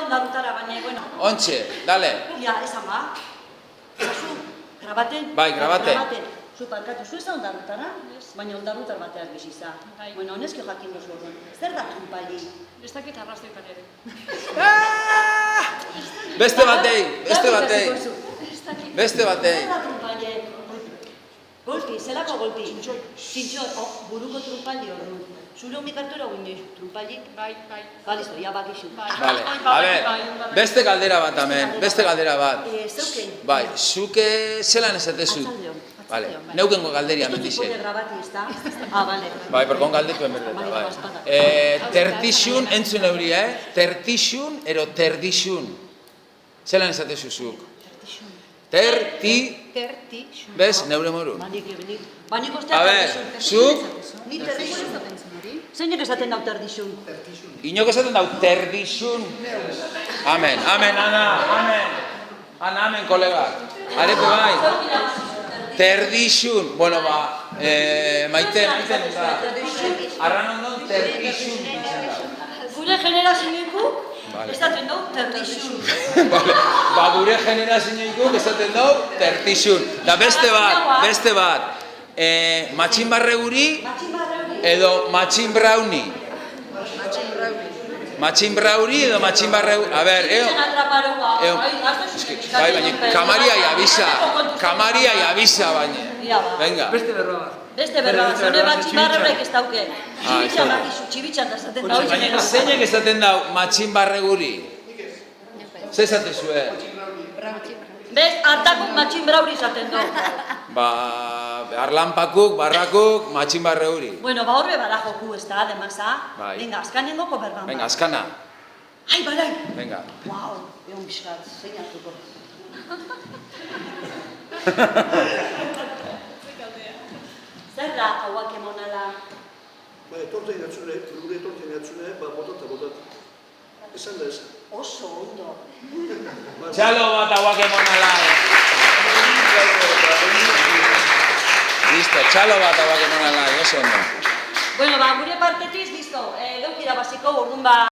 ondarrutara, baina, bueno. Ontxe, dale. Ja, esan ba. Zu, grabaten. Bai, grabaten. Zu parkatu, zu esan ondarrutara, baina ondarrutar bateak biziza. Bueno, honezki jakin duzu orduan. Zer da trumpali? Ez dakit arrastoitan ere. Beste batei. Ez dakit. Beste batei. Zer da trumpali? Golpi, zelako golpi? Txintxo, buruko trumpali orduan. Zure umikartura guin trumpalik? Bai. Balizo, ja bakixu. Vale, a ver, beste galdera bat hemen, beste galdera bat. Zeuken? Bai, zuke zelan esatezu? Atzaldeon. Vale, neukengo galderia mendixe. Ez dut grabati, ez da? Ah, vale. Bai, porkon galdetu enberdeta, bai. Tertixun, entzun euria, tertixun, ero terdixun. Zelan esatezu zuk? Tertixun. Bez, neure moru. Banik. Banik A osteak ver, zuk, Ni terdixun. Zeinek esaten dau terdixun? inok esaten dau terdixun. Amen, Ana, amen, kolega. Arepe bai. Terdixun. Bueno, ba, maite, da. Arran ondon terdixun ditzen da. Gure generazioekuk esaten dau terdixun. Ba, gure generazioikuk esaten dau terdixun. Da beste bat. Matxin barreguri edo matxin brownie. Matxin brauri edo matxin barreguri. A ver, bai, baina, kamaria y avisa, baina. Venga. Beste berba, zone matxin barreurek ez dauke. Txibitxan da esaten dau. Baina, zeinek esaten dau matxin barreguri? Ze esate zuen? Bez, hartakuk matxin brauri esaten dau. Ba, arlanpakuk, barrakuk, matxin barreguri. Bueno, ba horbe bada joku, ez da, demasa. Bai. Venga, azkanengoko berban. Venga, azkana. Ai, badai. Venga. Wow, egon bizkat, zein hartuko. Zer da hauak emonala? Ba, etorten jatzune, gure etorten jatzune, ba, botat. Esan da esan. Oso ondo. Txalo bat hauak emonala. Listo, txalo bat hauak emonala, oso ondo. Bueno, ba, gure partetiz, listo. Geuk irabaziko, orduan ba...